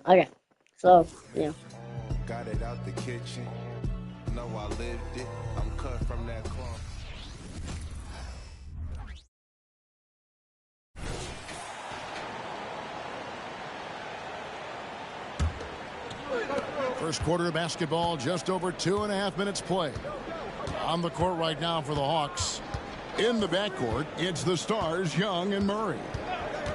Okay. So, yeah. Got it out the kitchen. Know I lived it. I'm cut from that cloth. First quarter of basketball, just over 2.5 minutes play. On the court right now for the Hawks. In the backcourt, it's the stars, Young and Murray.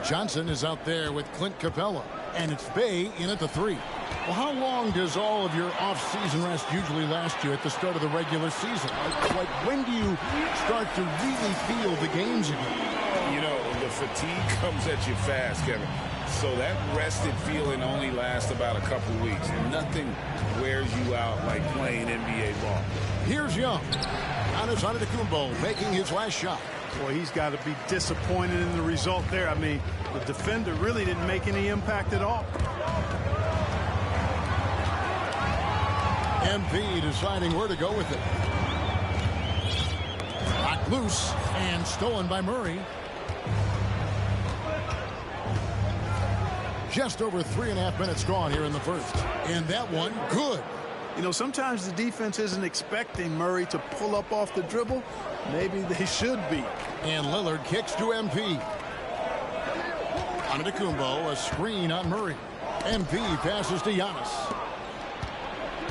Johnson is out there with Clint Capella. And it's Bay in at the 3. Well, how long does all of your off-season rest usually last you at the start of the regular season? Like when do you start to really feel the games again? You know, the fatigue comes at you fast, Kevin. So that rested feeling only lasts about a couple weeks. And nothing wears you out like playing NBA ball. Here's Young. Giannis Antetokounmpo making his last shot. Boy, he's got to be disappointed in the result there. I mean, the defender really didn't make any impact at all. MP deciding where to go with it. Knocked loose and stolen by Murray. Just over 3.5 minutes gone here in the first. And that one, good. You know, sometimes the defense isn't expecting Murray to pull up off the dribble. Maybe they should be. And Lillard kicks to MP. Antetokounmpo, a screen on Murray. MP passes to Giannis.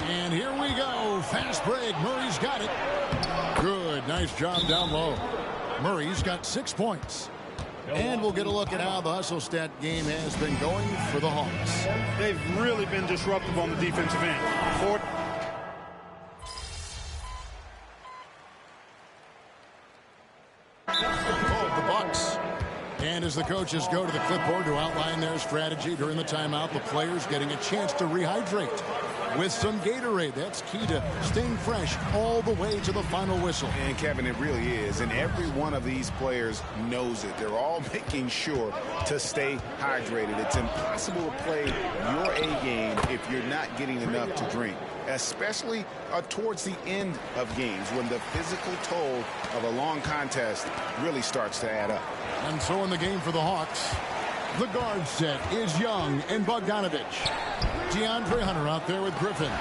And here we go. Fast break. Murray's got it. Good. Nice job down low. Murray's got 6 points. And we'll get a look at how the hustle stat game has been going for the Hawks. They've really been disruptive on the defensive end. The Bucks. And as the coaches go to the clipboard to outline their strategy during the timeout, the players getting a chance to rehydrate with some Gatorade. That's key to staying fresh all the way to the final whistle. And Kevin, it really is. And every one of these players knows it. They're all making sure to stay hydrated. It's impossible to play your A game if you're not getting enough to drink, especially towards the end of games when the physical toll of a long contest really starts to add up. And so in the game for the Hawks, the guard set is Young and Bogdanovich. DeAndre Hunter out there with Griffin.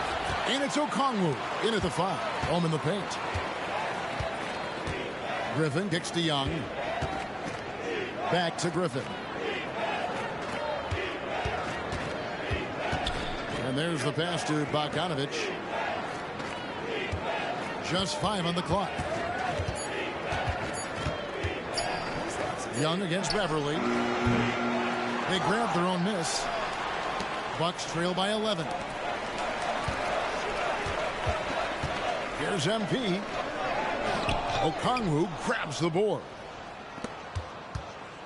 And it's Okongwu in at the 5. Home in the paint. Griffin kicks to Young. Back to Griffin. And there's the pass to Bogdanovich. Just 5 on the clock. Young against Beverly. They grab their own miss. Bucks trail by 11. Here's MP. Okongwu grabs the board.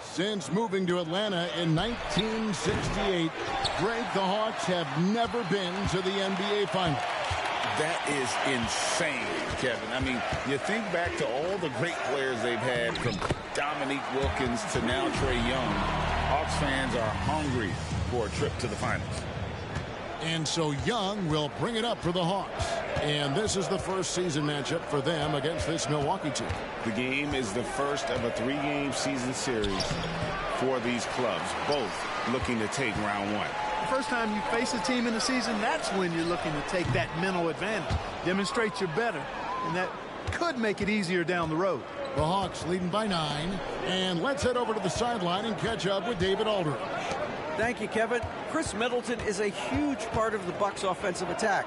Since moving to Atlanta in 1968, Greg, the Hawks have never been to the NBA Finals. That is insane, Kevin. I mean, you think back to all the great players they've had, from Dominique Wilkins to now Trae Young. Hawks fans are hungry for a trip to the finals. And so Young will bring it up for the Hawks. And this is the first season matchup for them against this Milwaukee team. The game is the first of a 3-game season series for these clubs, both looking to take round 1. The first time you face a team in the season, that's when you're looking to take that mental advantage. Demonstrate you're better, and that could make it easier down the road. The Hawks leading by 9. And let's head over to the sideline and catch up with David Aldridge. Thank you, Kevin. Chris Middleton is a huge part of the Bucks' offensive attack.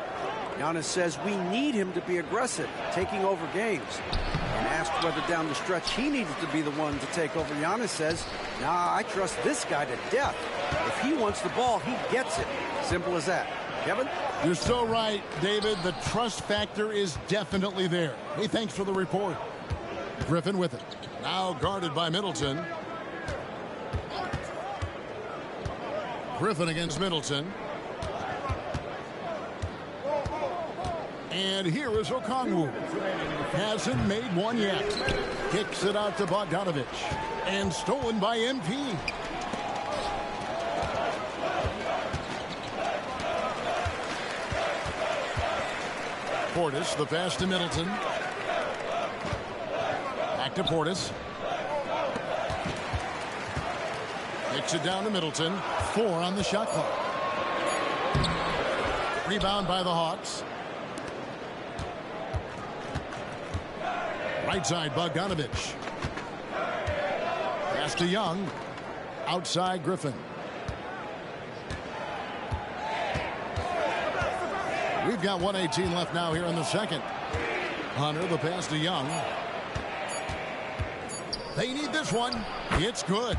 Giannis says we need him to be aggressive, taking over games. And asked whether down the stretch he needed to be the one to take over, Giannis says, nah, I trust this guy to death. If he wants the ball, he gets it. Simple as that. Kevin? You're so right, David. The trust factor is definitely there. Hey, thanks for the report. Griffin with it. Now guarded by Middleton. Griffin against Middleton. And here is Okongwu. Hasn't made one yet. Kicks it out to Bogdanovich. And stolen by MP. Portis, the pass to Middleton. Back to Portis. Kicks it down to Middleton. 4 on the shot clock. Rebound by the Hawks. Right side, Bogdanovich. Pass to Young. Outside, Griffin. We've got 1:18 left now here in the second. Hunter, the pass to Young. They need this one. It's good.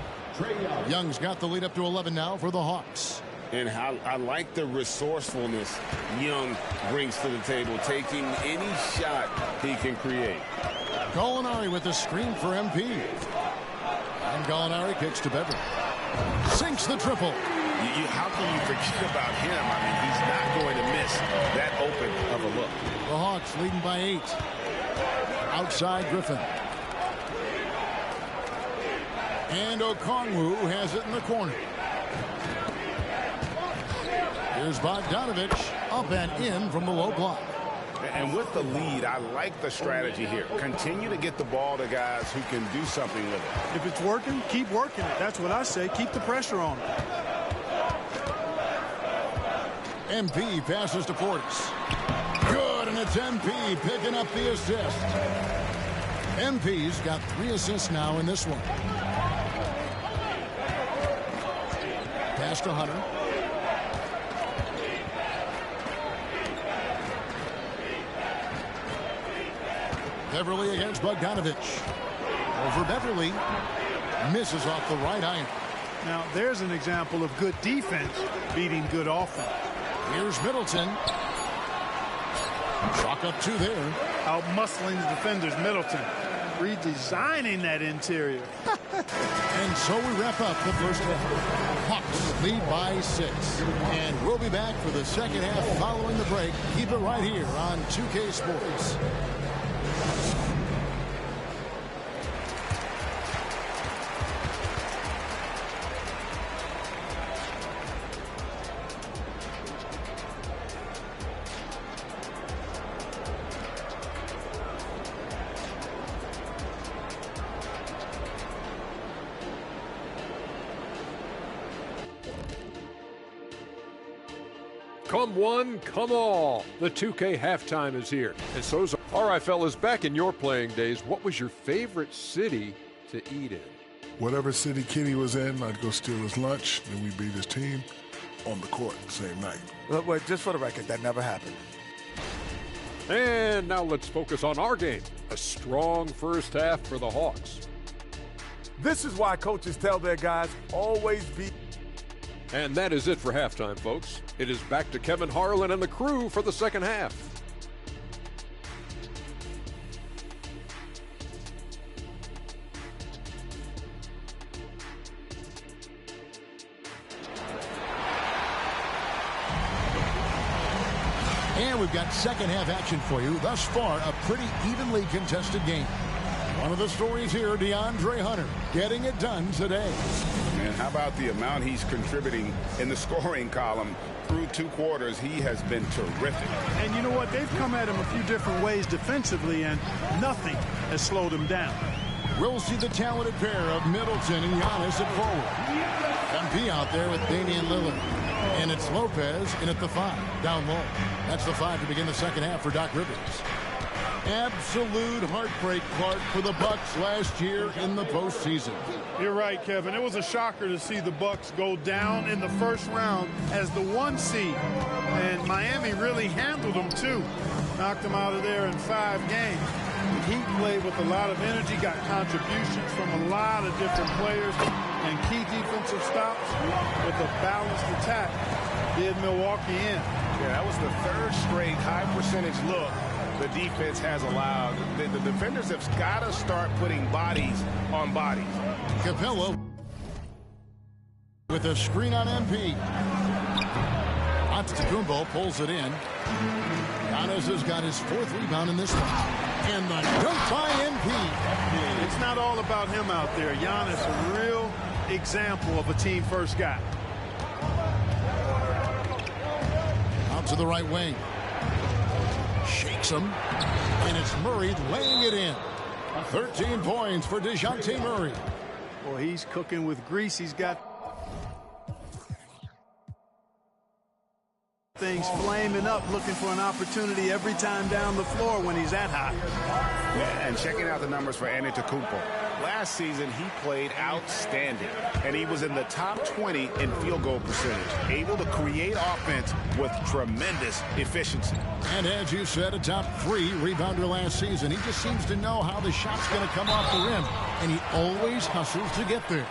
Young's got the lead up to 11 now for the Hawks. And I like the resourcefulness Young brings to the table, taking any shot he can create. Gallinari with the screen for MP. And Gallinari kicks to Beverly. Sinks the triple. How can you forget about him? I mean, he's not going to miss that open of a look. The Hawks leading by 8. Outside, Griffin. And Okongwu has it in the corner. Here's Bogdanovich up and in from the low block. And with the lead, I like the strategy here. Continue to get the ball to guys who can do something with it. If it's working, keep working it. That's what I say. Keep the pressure on it. MP passes to Portis. Good, and it's MP picking up the assist. MP's got 3 assists now in this one. Pass to Hunter. Beverly against Bogdanovich. Over Beverly. Misses off the right iron. Now, there's an example of good defense beating good offense. Here's Middleton. Chalk up 2 there. Out-muscling the defenders, Middleton. Redesigning that interior. And so we wrap up the first half. Hawks lead by 6. And we'll be back for the second half following the break. Keep it right here on 2K Sports. Come one, come all. The 2K halftime is here. And so's all right, fellas, back in your playing days, what was your favorite city to eat in? Whatever city Kitty was in, I'd go steal his lunch, then we beat his team on the court the same night. Well, just for the record, that never happened. And now let's focus on our game. A strong first half for the Hawks. This is why coaches tell their guys always be. And that is it for halftime, folks. It is back to Kevin Harlan and the crew for the second half. And we've got second half action for you. Thus far, a pretty evenly contested game. One of the stories here, DeAndre Hunter getting it done today. And how about the amount he's contributing in the scoring column through 2 quarters? He has been terrific. And you know what? They've come at him a few different ways defensively, and nothing has slowed him down. We'll see the talented pair of Middleton and Giannis at forward. MP out there with Damian Lillard. And it's Lopez in at the 5, down low. That's the 5 to begin the second half for Doc Rivers. Absolute heartbreak, Clark, for the Bucks last year in the postseason. You're right, Kevin. It was a shocker to see the Bucks go down in the first round as the 1 seed. And Miami really handled them, too. Knocked them out of there in 5 games. The Heat played with a lot of energy, got contributions from a lot of different players, and key defensive stops with a balanced attack did Milwaukee in. Yeah, that was the 3rd straight high percentage look the defense has allowed. The defenders have got to start putting bodies on bodies. Capella with a screen on MP. Antetokounmpo pulls it in. Giannis has got his 4th rebound in this one. And the dunk by MP. It's not all about him out there. Giannis, a real example of a team-first guy. Out to the right wing. Shakes him. And it's Murray laying it in. 13 points for DeJounte Murray. Well, he's cooking with grease. He's got Things flaming up, looking for an opportunity every time down the floor when he's that hot. Yeah, and checking out the numbers for Antetokounmpo. Last season, he played outstanding, and he was in the top 20 in field goal percentage, able to create offense with tremendous efficiency. And as you said, a top 3 rebounder last season. He just seems to know how the shot's going to come off the rim, and he always hustles to get there.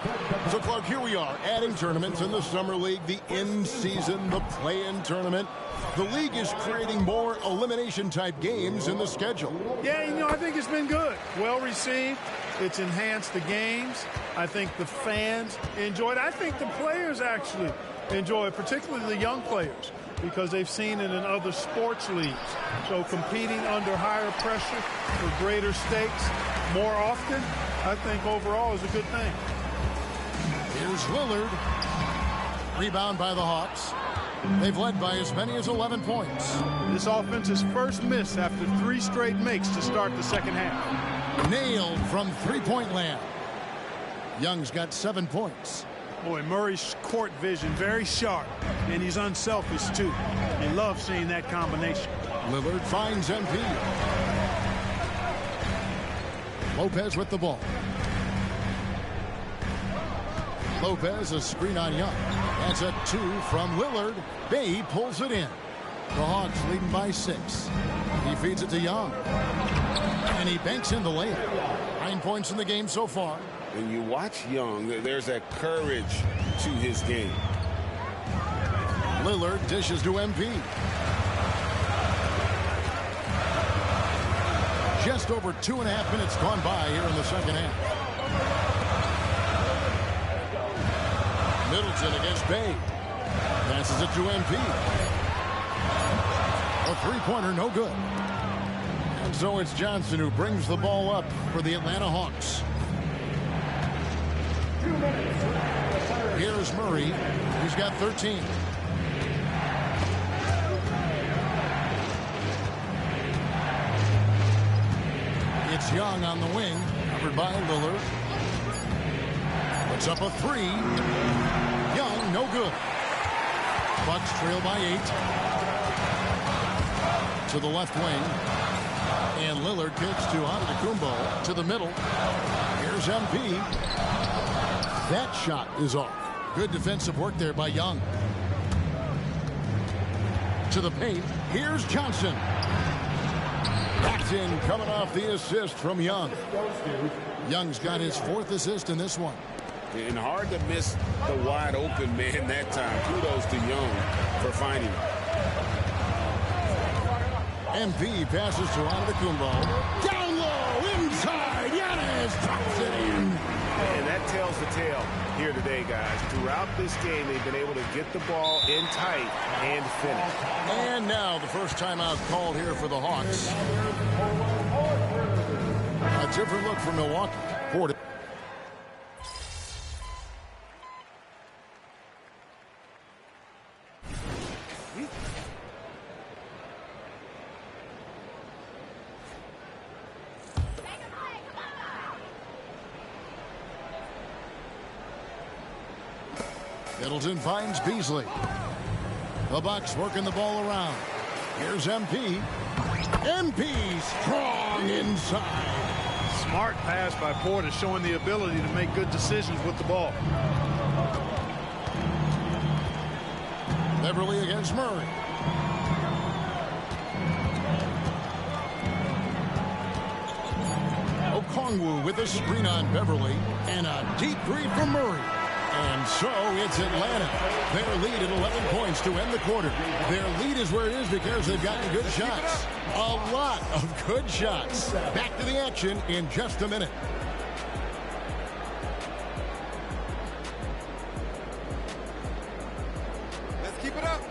So, Clark, here we are, adding tournaments in the Summer League, the in-season, the play-in tournament. The league is creating more elimination-type games in the schedule. Yeah, I think it's been good. Well received. It's enhanced the games. I think the fans enjoy it. I think the players actually enjoy it, particularly the young players, because they've seen it in other sports leagues. So competing under higher pressure for greater stakes more often, I think overall is a good thing. Here's Lillard. Rebound by the Hawks. They've led by as many as 11 points. This offense's first miss after 3 straight makes to start the second half. Nailed from three-point land. Young's got 7 points. Boy, Murray's court vision very sharp, and he's unselfish too. You love seeing that combination. Lillard finds MP. Lopez with the ball. Lopez, a screen on Young. That's a 2 from Lillard. Bay pulls it in. The Hawks leading by 6. He feeds it to Young. And he banks in the layup. 9 points in the game so far. When you watch Young, there's that courage to his game. Lillard dishes to MP. Just over 2.5 minutes gone by here in the second half. Middleton against Bay. Passes it to MP. A three-pointer, no good. And so it's Johnson who brings the ball up for the Atlanta Hawks. Here's Murray. He's got 13. It's Young on the wing, covered by Lillard. Puts up a 3. Young, no good. Bucks trail by 8. To the left wing. And Lillard kicks to Antetokounmpo to the middle. Here's MP. That shot is off. Good defensive work there by Young. To the paint. Here's Johnson. Backed in, coming off the assist from Young. Young's got his 4th assist in this one. And hard to miss the wide open man that time. Kudos to Young for finding him. MP passes to Antetokounmpo. Down low, inside. Giannis drops it in. And that tells the tale here today, guys. Throughout this game, they've been able to get the ball in tight and finish. And now the first timeout called here for the Hawks. A different look for Milwaukee. Porter. Middleton finds Beasley. The Bucks working the ball around. Here's MP. MP strong inside. Smart pass by Porter, showing the ability to make good decisions with the ball. Beverly against Murray. Okongwu with a screen on Beverly. And a deep three from Murray. And so it's Atlanta. Their lead at 11 points to end the quarter. Their lead is where it is because they've gotten good shots. A lot of good shots. Back to the action in just a minute. Let's keep it up.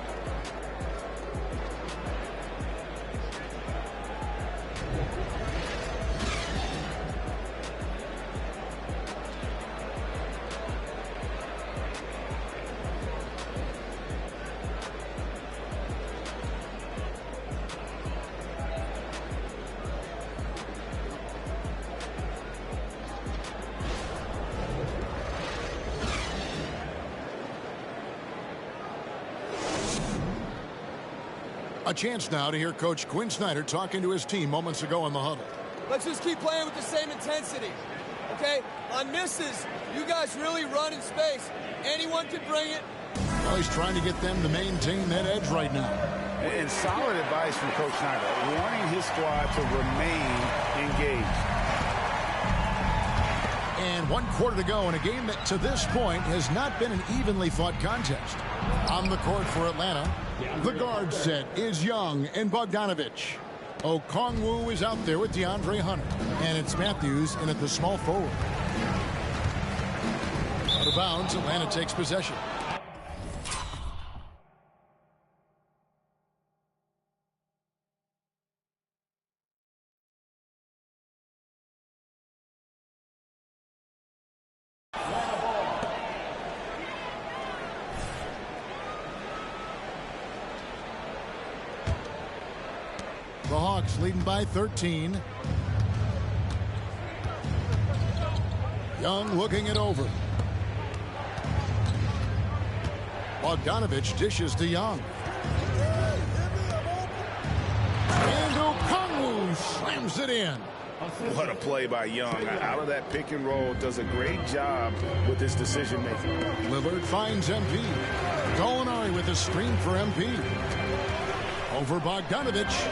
A chance now to hear Coach Quinn Snyder talking to his team moments ago in the huddle. Let's just keep playing with the same intensity, okay? On misses, you guys really run in space. Anyone can bring it. Well, he's trying to get them to maintain that edge right now. And solid advice from Coach Snyder, warning his squad to remain engaged. And 1 quarter to go in a game that to this point has not been an evenly fought contest. On the court for Atlanta, the guard set is Young and Bogdanovich. Okongwu is out there with DeAndre Hunter. And it's Matthews in at the small forward. Out of bounds, Atlanta takes possession. The Hawks leading by 13. Young looking it over. Bogdanovich dishes to Young. And Okongwu slams it in. What a play by Young. Out of that pick and roll, does a great job with his decision making. Lillard finds MP. Gallinari with a screen for MP. Over Bogdanovich.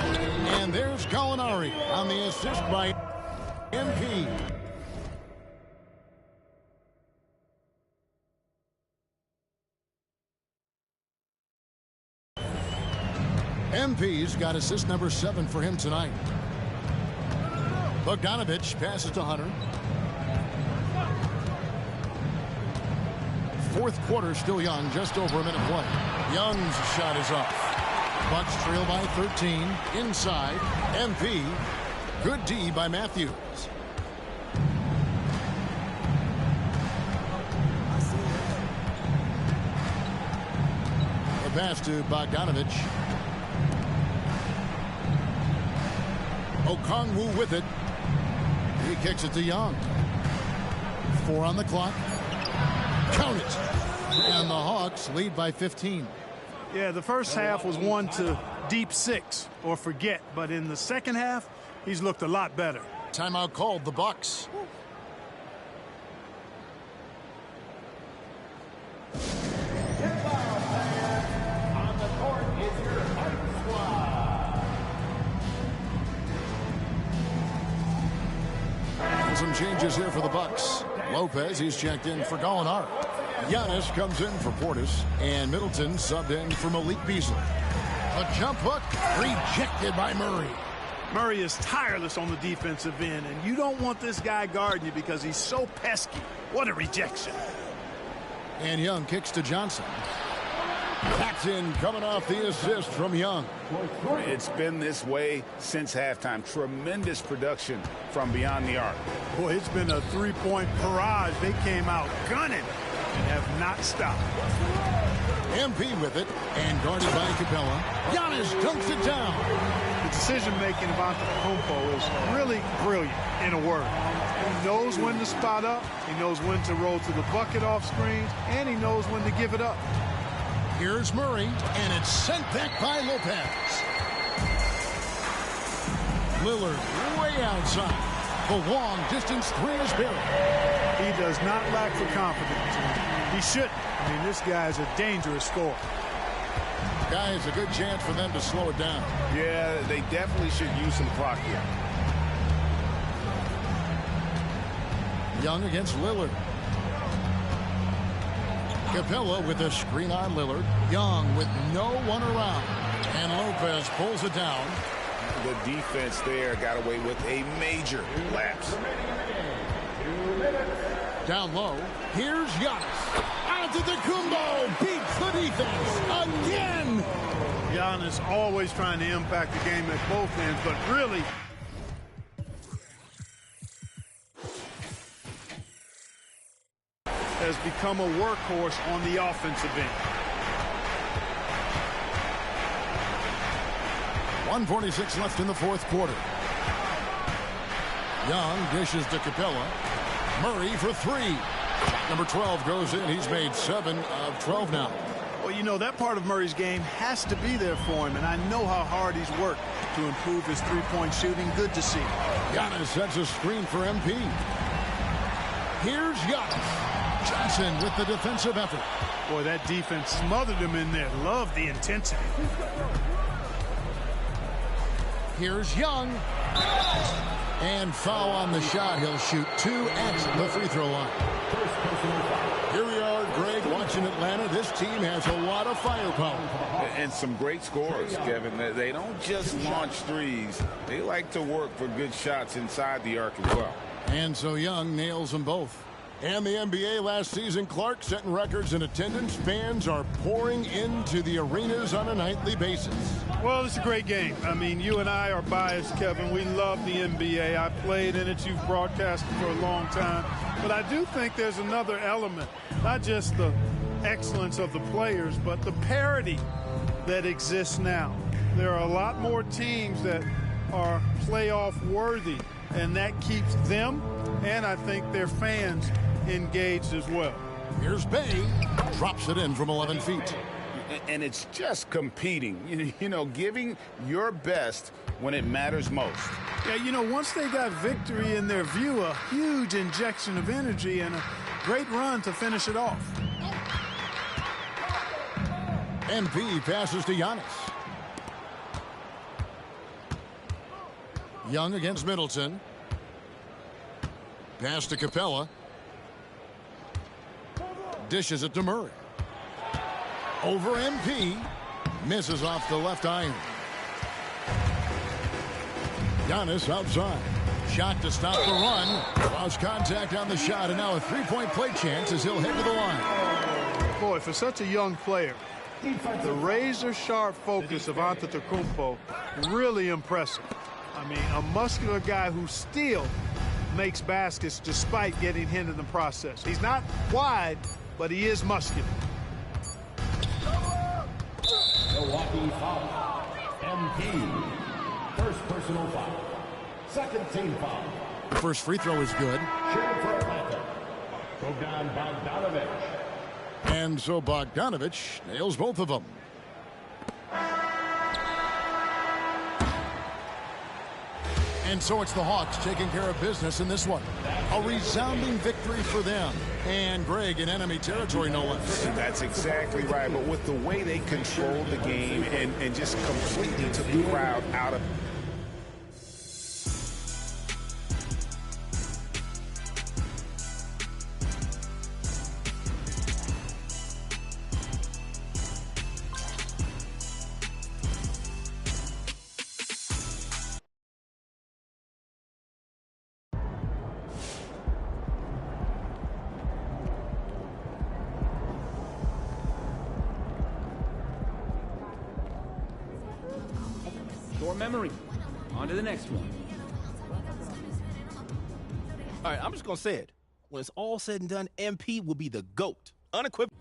And there's Gallinari on the assist by MP. MP's got assist number 7 for him tonight. Bogdanovich passes to Hunter. Fourth quarter still Young, just over a minute play. Young's shot is off. Bucks trail by 13. Inside, MP. Good D by Matthews. The pass to Bogdanovich. Okongwu with it. He kicks it to Young. 4 on the clock. Count it. And the Hawks lead by 15. Yeah, the first half was one to deep 6 or forget, but in the second half, he's looked a lot better. Timeout called, the Bucks. On the court is your fight squad. Some changes here for the Bucks. Lopez, he's checked in for Gallinari. Giannis comes in for Portis, and Middleton subbed in for Malik Beasley. A jump hook rejected by Murray. Murray is tireless on the defensive end, and you don't want this guy guarding you because he's so pesky. What a rejection. And Young kicks to Johnson. That's in, coming off the assist from Young. It's been this way since halftime. Tremendous production from beyond the arc. Boy, it's been a three-point barrage. They came out gunning and have not stopped. MP with it, and guarded by Capella. Giannis dunks it down. The decision-making of Antetokounmpo is really brilliant, in a word. He knows when to spot up, he knows when to roll to the bucket off screens, and he knows when to give it up. Here's Murray, and it's sent back by Lopez. Lillard way outside. The long distance three is buried. He does not lack for confidence. He shouldn't. I mean, this guy is a dangerous scorer. Guy has a good chance for them to slow it down. Yeah, they definitely should use some clock here. Young against Lillard. Capella with a screen on Lillard. Young with no one around. And Lopez pulls it down. The defense there got away with a major lapse. Down low. Here's Giannis. Antetokounmpo beats the defense again. Giannis always trying to impact the game at both ends, but really has become a workhorse on the offensive end. 1:46 left in the fourth quarter. Young dishes to Capella. Murray for three. Number 12 goes in. He's made 7 of 12 now. Well, you know, that part of Murray's game has to be there for him, and I know how hard he's worked to improve his three-point shooting. Good to see. Giannis sets a screen for MP. Here's Giannis. Johnson with the defensive effort. Boy, that defense smothered him in there. Love the intensity. Here's Young. And foul on the shot. He'll shoot 2 at the free throw line. Here we are, Greg, watching Atlanta. This team has a lot of firepower. And some great scores, Kevin. They don't just launch threes. They like to work for good shots inside the arc as well. And so Young nails them both. And the NBA last season, Clark setting records in attendance. Fans are pouring into the arenas on a nightly basis. Well, it's a great game. I mean, you and I are biased, Kevin. We love the NBA. I played in it. You've broadcasted for a long time. But I do think there's another element, not just the excellence of the players, but the parity that exists now. There are a lot more teams that are playoff worthy, and that keeps them and I think their fans engaged as well. Here's Bay, drops it in from 11 feet. And it's just competing, you know, giving your best when it matters most. Yeah, you know, once they got victory in their view, a huge injection of energy and a great run to finish it off. MP passes to Giannis. Young against Middleton. Pass to Capella. Dishes it to Murray. Over MP. Misses off the left iron. Giannis outside. Shot to stop the run. Lost contact on the shot, and now a three-point play chance as he'll head to the line. Boy, for such a young player, the razor-sharp focus of Antetokounmpo, really impressive. I mean, a muscular guy who still makes baskets despite getting hit in the process. He's not wide, but he is muscular. Milwaukee foul. MP. First personal foul. Second team foul. First free throw is good. Shooting for Atlanta. Bogdan Bogdanovic. And so Bogdanovic nails both of them. And so it's the Hawks taking care of business in this one. A resounding victory for them. And Greg in enemy territory, no less. That's exactly right. But with the way they controlled the game and just completely took the crowd out of Short memory. On to the next one. All right, I'm just going to say it. When it's all said and done, MP will be the GOAT. Unequivocal.